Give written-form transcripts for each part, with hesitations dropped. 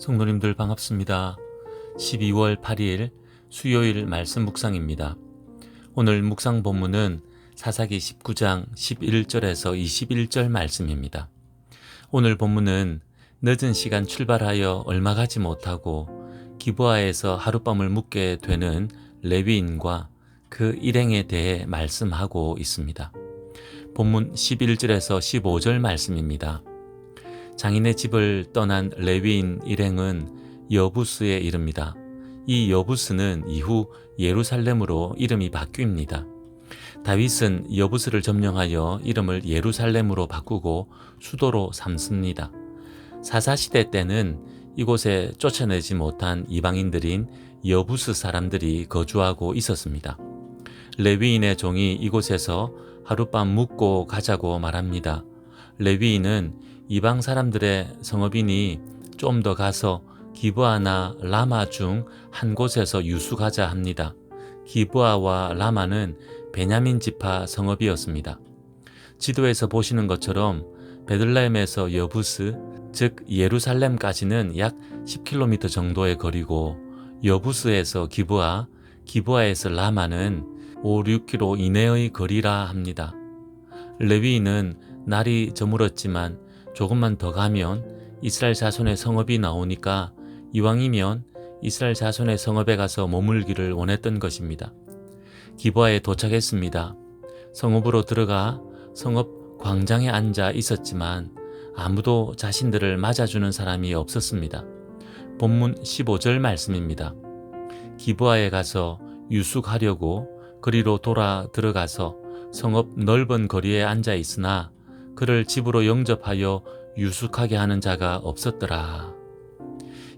성도님들 반갑습니다. 12월 8일 수요일 말씀 묵상입니다. 오늘 묵상 본문은 사사기 19장 11절에서 21절 말씀입니다. 오늘 본문은 늦은 시간 출발하여 얼마 가지 못하고 기브아에서 하룻밤을 묵게 되는 레위인과 그 일행에 대해 말씀하고 있습니다. 본문 11절에서 15절 말씀입니다. 장인의 집을 떠난 레위인 일행은 여부스에 이릅니다. 이 여부스는 이후 예루살렘으로 이름이 바뀝니다. 다윗은 여부스를 점령하여 이름을 예루살렘으로 바꾸고 수도로 삼습니다. 사사시대 때는 이곳에 쫓아내지 못한 이방인들인 여부스 사람들이 거주하고 있었습니다. 레위인의 종이 이곳에서 하룻밤 묵고 가자고 말합니다. 레위인은 이방 사람들의 성읍이니 좀 더 가서 기브아나 라마 중 한 곳에서 유숙하자 합니다. 기브아와 라마는 베냐민 지파 성읍이었습니다. 지도에서 보시는 것처럼 베들레헴에서 여부스, 즉 예루살렘까지는 약 10km 정도의 거리고 여부스에서 기브아, 기브아에서 라마는 5, 6km 이내의 거리라 합니다. 레위인은 날이 저물었지만 조금만 더 가면 이스라엘 자손의 성읍이 나오니까 이왕이면 이스라엘 자손의 성읍에 가서 머물기를 원했던 것입니다. 기브아에 도착했습니다. 성읍으로 들어가 성읍 광장에 앉아 있었지만 아무도 자신들을 맞아주는 사람이 없었습니다. 본문 15절 말씀입니다. 기브아에 가서 유숙하려고 그리로 돌아 들어가서 성읍 넓은 거리에 앉아 있으나 그를 집으로 영접하여 유숙하게 하는 자가 없었더라.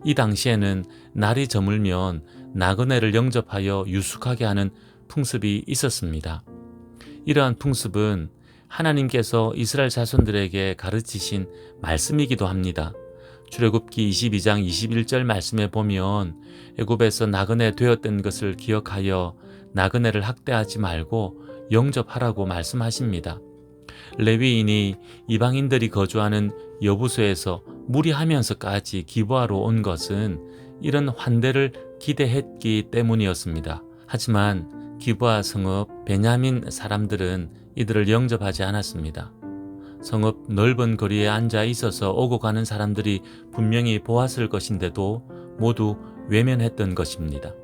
이 당시에는 날이 저물면 나그네를 영접하여 유숙하게 하는 풍습이 있었습니다. 이러한 풍습은 하나님께서 이스라엘 자손들에게 가르치신 말씀이기도 합니다. 출애굽기 22장 21절 말씀에 보면 애굽에서 나그네 되었던 것을 기억하여 나그네를 학대하지 말고 영접하라고 말씀하십니다. 레위인이 이방인들이 거주하는 여부소에서 무리하면서까지 기브아로 온 것은 이런 환대를 기대했기 때문이었습니다. 하지만 기브아 성읍 베냐민 사람들은 이들을 영접하지 않았습니다. 성읍 넓은 거리에 앉아 있어서 오고 가는 사람들이 분명히 보았을 것인데도 모두 외면했던 것입니다.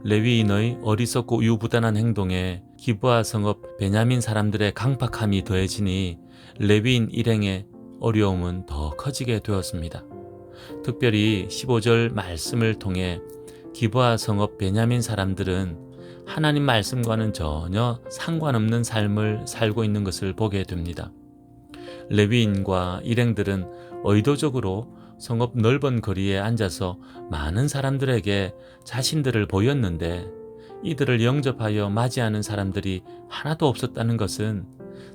레위인의 어리석고 유부단한 행동에 기브아 성읍 베냐민 사람들의 강팍함이 더해지니 레위인 일행의 어려움은 더 커지게 되었습니다. 특별히 15절 말씀을 통해 기브아 성읍 베냐민 사람들은 하나님 말씀과는 전혀 상관없는 삶을 살고 있는 것을 보게 됩니다. 레위인과 일행들은 의도적으로 성읍 넓은 거리에 앉아서 많은 사람들에게 자신들을 보였는데 이들을 영접하여 맞이하는 사람들이 하나도 없었다는 것은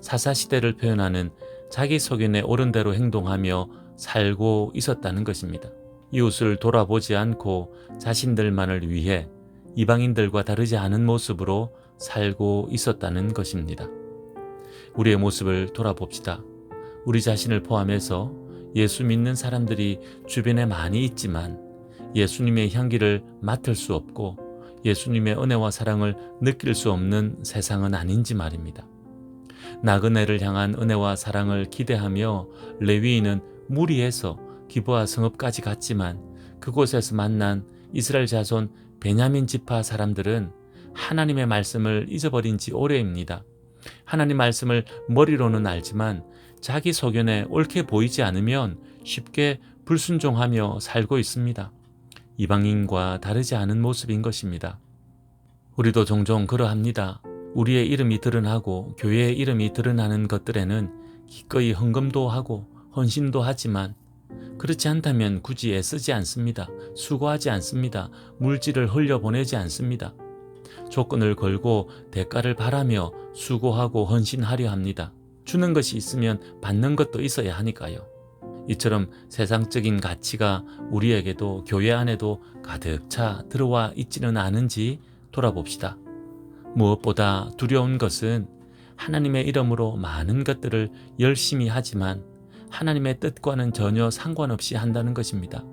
사사시대를 표현하는 자기 소견에 옳은 대로 행동하며 살고 있었다는 것입니다. 이웃을 돌아보지 않고 자신들만을 위해 이방인들과 다르지 않은 모습으로 살고 있었다는 것입니다. 우리의 모습을 돌아봅시다. 우리 자신을 포함해서 예수 믿는 사람들이 주변에 많이 있지만 예수님의 향기를 맡을 수 없고 예수님의 은혜와 사랑을 느낄 수 없는 세상은 아닌지 말입니다. 나그네를 향한 은혜와 사랑을 기대하며 레위인은 무리해서 기브아 성읍까지 갔지만 그곳에서 만난 이스라엘 자손 베냐민 지파 사람들은 하나님의 말씀을 잊어버린 지 오래입니다. 하나님 말씀을 머리로는 알지만 자기 소견에 옳게 보이지 않으면 쉽게 불순종하며 살고 있습니다. 이방인과 다르지 않은 모습인 것입니다. 우리도 종종 그러합니다. 우리의 이름이 드러나고 교회의 이름이 드러나는 것들에는 기꺼이 헌금도 하고 헌신도 하지만 그렇지 않다면 굳이 애쓰지 않습니다. 수고하지 않습니다. 물질을 흘려보내지 않습니다. 조건을 걸고 대가를 바라며 수고하고 헌신하려 합니다. 주는 것이 있으면 받는 것도 있어야 하니까요. 이처럼 세상적인 가치가 우리에게도 교회 안에도 가득 차 들어와 있지는 않은지 돌아봅시다. 무엇보다 두려운 것은 하나님의 이름으로 많은 것들을 열심히 하지만 하나님의 뜻과는 전혀 상관없이 한다는 것입니다.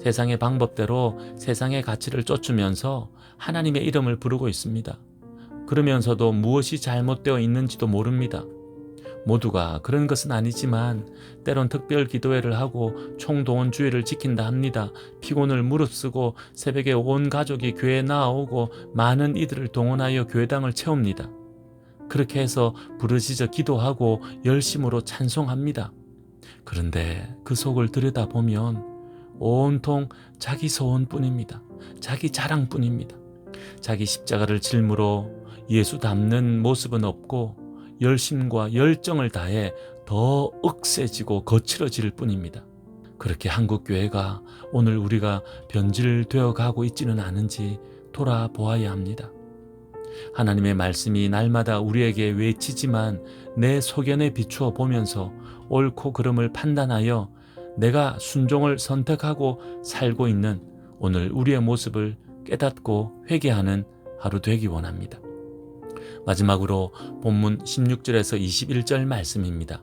세상의 방법대로 세상의 가치를 쫓으면서 하나님의 이름을 부르고 있습니다. 그러면서도 무엇이 잘못되어 있는지도 모릅니다. 모두가 그런 것은 아니지만 때론 특별 기도회를 하고 총동원 주의를 지킨다 합니다. 피곤을 무릅쓰고 새벽에 온 가족이 교회에 나오고 많은 이들을 동원하여 교회당을 채웁니다. 그렇게 해서 부르짖어 기도하고 열심으로 찬송합니다. 그런데 그 속을 들여다보면 온통 자기 소원뿐입니다. 자기 자랑뿐입니다. 자기 십자가를 짊으로 예수 닮는 모습은 없고 열심과 열정을 다해 더 억세지고 거칠어질 뿐입니다. 그렇게 한국교회가 오늘 우리가 변질되어 가고 있지는 않은지 돌아보아야 합니다. 하나님의 말씀이 날마다 우리에게 외치지만 내 소견에 비추어 보면서 옳고 그름을 판단하여 내가 순종을 선택하고 살고 있는 오늘 우리의 모습을 깨닫고 회개하는 하루 되기 원합니다. 마지막으로 본문 16절에서 21절 말씀입니다.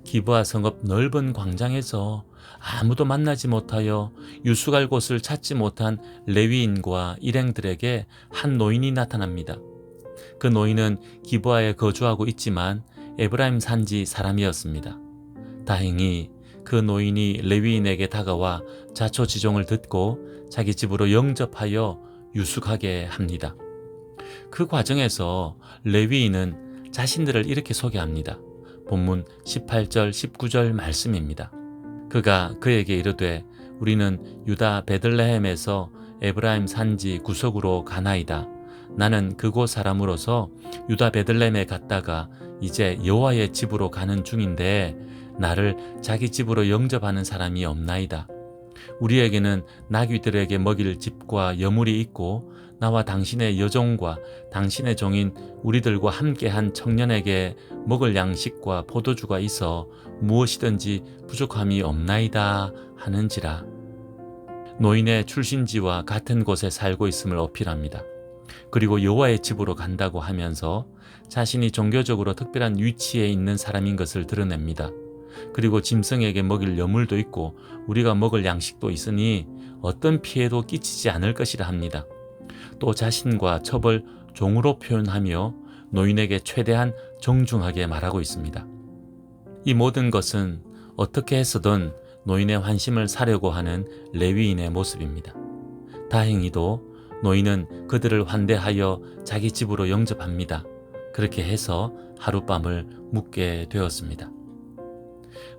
기브아 성읍 넓은 광장에서 아무도 만나지 못하여 유숙할 곳을 찾지 못한 레위인과 일행들에게 한 노인이 나타납니다. 그 노인은 기브아에 거주하고 있지만 에브라임 산지 사람이었습니다. 다행히 그 노인이 레위인에게 다가와 자초지종을 듣고 자기 집으로 영접하여 유숙하게 합니다. 그 과정에서 레위인은 자신들을 이렇게 소개합니다. 본문 18절 19절 말씀입니다. 그가 그에게 이르되 우리는 유다 베들레헴에서 에브라임 산지 구석으로 가나이다. 나는 그곳 사람으로서 유다 베들레헴에 갔다가 이제 여호와의 집으로 가는 중인데 나를 자기 집으로 영접하는 사람이 없나이다. 우리에게는 나귀들에게 먹일 집과 여물이 있고 나와 당신의 여종과 당신의 종인 우리들과 함께한 청년에게 먹을 양식과 포도주가 있어 무엇이든지 부족함이 없나이다 하는지라. 노인의 출신지와 같은 곳에 살고 있음을 어필합니다. 그리고 여호와의 집으로 간다고 하면서 자신이 종교적으로 특별한 위치에 있는 사람인 것을 드러냅니다. 그리고 짐승에게 먹일 여물도 있고 우리가 먹을 양식도 있으니 어떤 피해도 끼치지 않을 것이라 합니다. 또 자신과 첩을 종으로 표현하며 노인에게 최대한 정중하게 말하고 있습니다. 이 모든 것은 어떻게 해서든 노인의 환심을 사려고 하는 레위인의 모습입니다. 다행히도 노인은 그들을 환대하여 자기 집으로 영접합니다. 그렇게 해서 하룻밤을 묵게 되었습니다.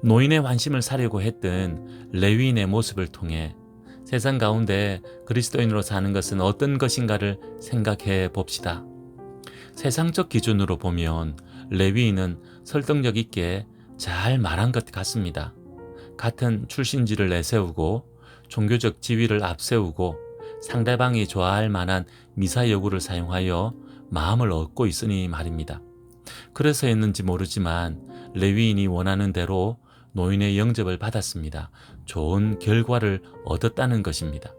노인의 환심을 사려고 했던 레위인의 모습을 통해 세상 가운데 그리스도인으로 사는 것은 어떤 것인가를 생각해 봅시다. 세상적 기준으로 보면 레위인은 설득력 있게 잘 말한 것 같습니다. 같은 출신지를 내세우고 종교적 지위를 앞세우고 상대방이 좋아할 만한 미사 여구를 사용하여 마음을 얻고 있으니 말입니다. 그래서였는지 모르지만 레위인이 원하는 대로 노인의 영접을 받았습니다. 좋은 결과를 얻었다는 것입니다.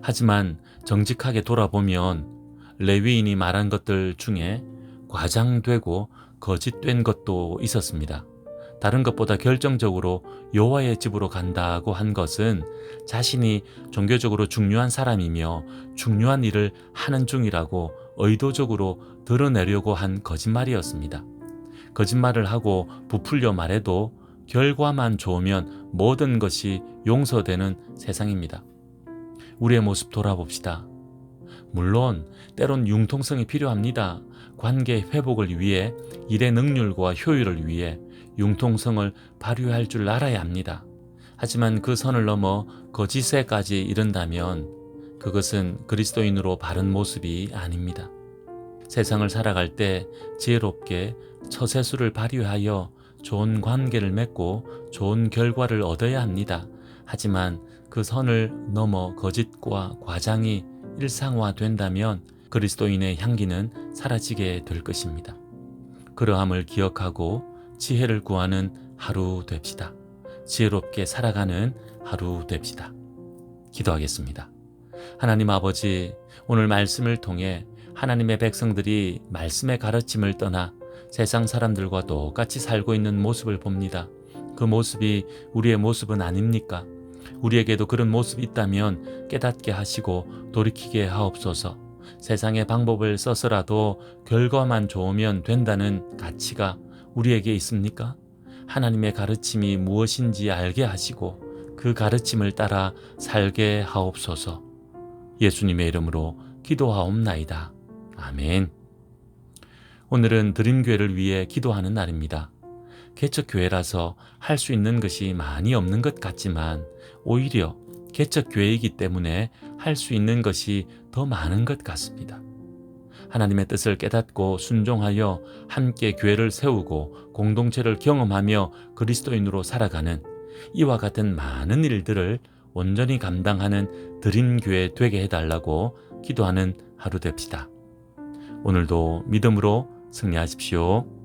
하지만 정직하게 돌아보면 레위인이 말한 것들 중에 과장되고 거짓된 것도 있었습니다. 다른 것보다 결정적으로 여호와의 집으로 간다고 한 것은 자신이 종교적으로 중요한 사람이며 중요한 일을 하는 중이라고 의도적으로 드러내려고 한 거짓말이었습니다. 거짓말을 하고 부풀려 말해도 결과만 좋으면 모든 것이 용서되는 세상입니다. 우리의 모습 돌아봅시다. 물론 때론 융통성이 필요합니다. 관계 회복을 위해, 일의 능률과 효율을 위해 융통성을 발휘할 줄 알아야 합니다. 하지만 그 선을 넘어 거짓에까지 이른다면 그것은 그리스도인으로 바른 모습이 아닙니다. 세상을 살아갈 때 지혜롭게 처세술을 발휘하여 좋은 관계를 맺고 좋은 결과를 얻어야 합니다. 하지만 그 선을 넘어 거짓과 과장이 일상화된다면 그리스도인의 향기는 사라지게 될 것입니다. 그러함을 기억하고 지혜를 구하는 하루 됩시다. 지혜롭게 살아가는 하루 됩시다. 기도하겠습니다. 하나님 아버지, 오늘 말씀을 통해 하나님의 백성들이 말씀의 가르침을 떠나 세상 사람들과 똑같이 살고 있는 모습을 봅니다. 그 모습이 우리의 모습은 아닙니까? 우리에게도 그런 모습이 있다면 깨닫게 하시고 돌이키게 하옵소서. 세상의 방법을 써서라도 결과만 좋으면 된다는 가치가 우리에게 있습니까? 하나님의 가르침이 무엇인지 알게 하시고 그 가르침을 따라 살게 하옵소서. 예수님의 이름으로 기도하옵나이다. 아멘. 오늘은 드림교회를 위해 기도하는 날입니다. 개척교회라서 할 수 있는 것이 많이 없는 것 같지만 오히려 개척교회이기 때문에 할 수 있는 것이 더 많은 것 같습니다. 하나님의 뜻을 깨닫고 순종하여 함께 교회를 세우고 공동체를 경험하며 그리스도인으로 살아가는 이와 같은 많은 일들을 온전히 감당하는 드림교회 되게 해달라고 기도하는 하루 됩시다. 오늘도 믿음으로 승리하십시오.